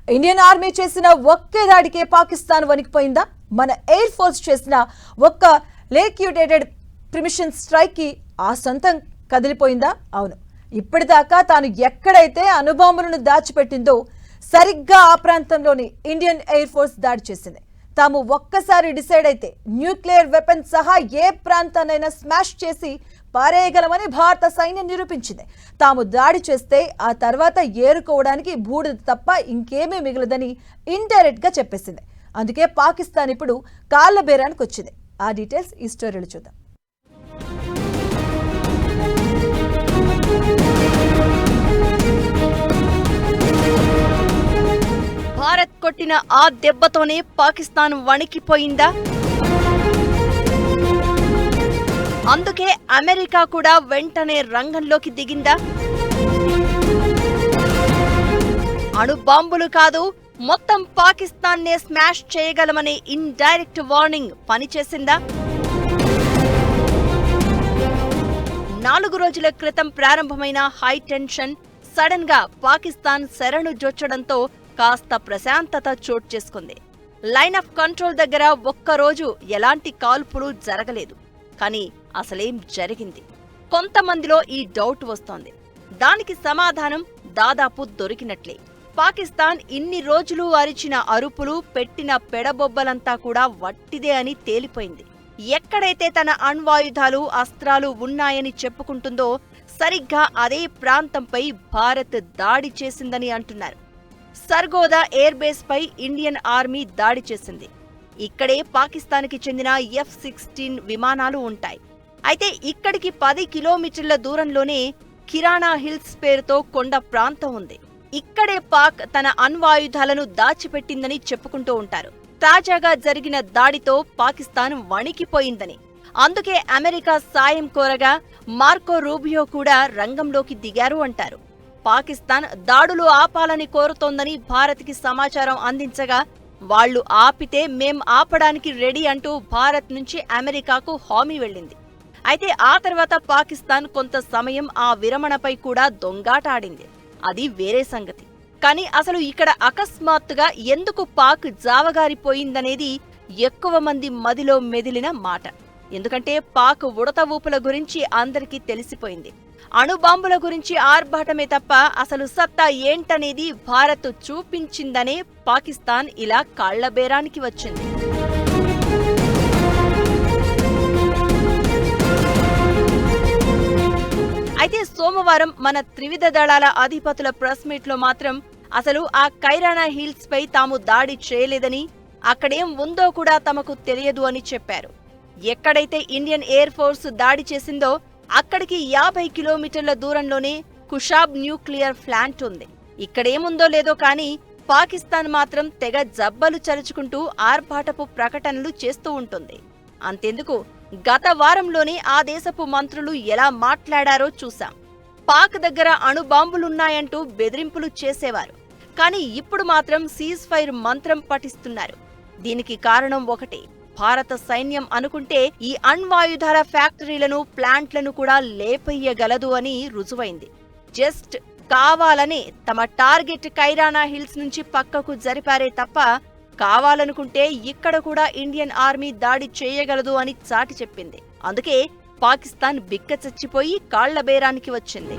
Indian army చేసిన ఒకే దాడికే పాకిస్తాన్ వణికిపోయిందా? మన air force చేసిన ఒక్క లేక్యుడేటెడ్ ప్రిమిషన్ స్ట్రైక్ కి ఆ సొంతం కదిలిపోయిందా? అవును, ఇప్పటిదాకా తాను ఎక్కడైతే అణుబాంబులను దాచిపెట్టిందో సరిగ్గా ఆ ప్రాంతంలోని ఇండియన్ ఎయిర్ ఫోర్స్ దాడి చేసింది. తాము ఒక్కసారి డిసైడ్ అయితే న్యూక్లియర్ వెపన్స్ సహా ఏ ప్రాంతాన్నైనా స్మాష్ చేసి పారేయగలమని భారత సైన్యం నిరూపించింది. తాము దాడి చేస్తే ఆ తర్వాత ఏరుకోవడానికి బూడిద తప్ప ఇంకేమీ మిగలదని ఇండైరెక్ట్ గా చెప్పేసింది. అందుకే పాకిస్తాన్ ఇప్పుడు కాళ్ల బేరానికి వచ్చింది. ఆ డీటెయిల్స్ ఈ స్టోరీలో చూద్దాం. భారత్ కొట్టిన ఆ దెబ్బతోనే పాకిస్తాన్ వణికిపోయిందా? అందుకే అమెరికా కూడా వెంటనే రంగంలోకి దిగిందా? అణుబాంబులు కాదు, మొత్తం పాకిస్తాన్నే స్మాష్ చేయగలమనే ఇండైరెక్ట్ వార్నింగ్ పనిచేసిందా? 4 రోజుల క్రితం ప్రారంభమైన హై టెన్షన్ సడన్ గా పాకిస్తాన్ శరణు జొచ్చడంతో కాస్త ప్రశాంతత చోటు చేసుకుంది. లైన్ ఆఫ్ కంట్రోల్ దగ్గర ఒక్కరోజు ఎలాంటి కాల్పులు జరగలేదు. కానీ అసలేం జరిగింది? కొంతమందిలో ఈ డౌట్ వస్తోంది. దానికి సమాధానం దాదాపు దొరికినట్లే. పాకిస్తాన్ ఇన్ని రోజులు అరిచిన అరుపులు, పెట్టిన పెడబొబ్బలంతా కూడా వట్టిదే అని తేలిపోయింది. ఎక్కడైతే తన అణ్వాయుధాలు, అస్త్రాలు ఉన్నాయని చెప్పుకుంటుందో సరిగ్గా అదే ప్రాంతంపై భారత్ దాడి చేసిందని అంటున్నారు. సర్గోదా ఎయిర్ బేస్ పై ఇండియన్ ఆర్మీ దాడి చేసింది. ఇక్కడే పాకిస్తాన్కి చెందిన F-16 విమానాలు ఉంటాయి. అయితే ఇక్కడికి 10 కిలోమీటర్ల దూరంలోనే కిరాణా హిల్స్ పేరుతో కొండ ప్రాంతం ఉంది. ఇక్కడే పాక్ తన అణ్వాయుధాలను దాచిపెట్టిందని చెప్పుకుంటూ ఉంటారు. తాజాగా జరిగిన దాడితో పాకిస్తాన్ వణికిపోయిందని, అందుకే అమెరికా సాయం కోరగా మార్కో రూబియో కూడా రంగంలోకి దిగారు అంటారు. పాకిస్తాన్ దాడులు ఆపాలని కోరుతోందని భారత్కి సమాచారం అందించగా వాళ్లు ఆపితే మేం ఆపడానికి రెడీ అంటూ భారత్ నుంచి అమెరికాకు హామీ వెళ్లింది. అయితే ఆ తర్వాత పాకిస్తాన్ కొంత సమయం ఆ విరమణపై కూడా దొంగాట ఆడింది. అది వేరే సంగతి. కానీ అసలు ఇక్కడ అకస్మాత్తుగా ఎందుకు పాక్ జావగారిపోయిందనేది ఎక్కువ మంది మదిలో మెదిలిన మాట. ఎందుకంటే పాక్ ఉడత ఊపుల గురించి అందరికీ తెలిసిపోయింది. అణుబాంబుల గురించి ఆర్భాటమే తప్ప అసలు సత్తా ఏంటనేది భారత్ చూపించిందనే పాకిస్తాన్ ఇలా కాళ్లబేరానికి వచ్చింది. అయితే సోమవారం మన త్రివిధ దళాల అధిపతుల ప్రెస్ మీట్ లో మాత్రం అసలు ఆ కైరానా హిల్స్ పై తాము దాడి చేయలేదని, అక్కడేం ఉందో కూడా తమకు తెలియదు అని చెప్పారు. ఎక్కడైతే ఇండియన్ ఎయిర్ ఫోర్స్ దాడి చేసిందో అక్కడికి 50 కిలోమీటర్ల దూరంలోనే కుషాబ్ న్యూక్లియర్ ప్లాంట్ ఉంది. ఇక్కడేముందో లేదో కానీ పాకిస్తాన్ మాత్రం తెగ జబ్బలు చరుచుకుంటూ ఆర్భాటపు ప్రకటనలు చేస్తూ ఉంటుంది. అంతెందుకు, గత వారంలోనే ఆ దేశపు మంత్రులు ఎలా మాట్లాడారో చూశాం. పాక్ దగ్గర అణుబాంబులున్నాయంటూ బెదిరింపులు చేసేవారు. కానీ ఇప్పుడు మాత్రం సీజ్ ఫైర్ మంత్రం పఠిస్తున్నారు. దీనికి కారణం ఒకటే. భారత సైన్యం అనుకుంటే ఈ అణ్వాయుధాల ఫ్యాక్టరీలను, ప్లాంట్లను కూడా లేపయ్యగలదు అని రుజువైంది. జస్ట్ కావాలనే తమ టార్గెట్ కైరానా హిల్స్ నుంచి పక్కకు జరిపారే తప్ప కావాలనుకుంటే ఇక్కడ కూడా ఇండియన్ ఆర్మీ దాడి చేయగలదు అని చాటి చెప్పింది. అందుకే పాకిస్తాన్ బిక్కచచ్చిపోయి కాళ్లబేరానికి వచ్చింది.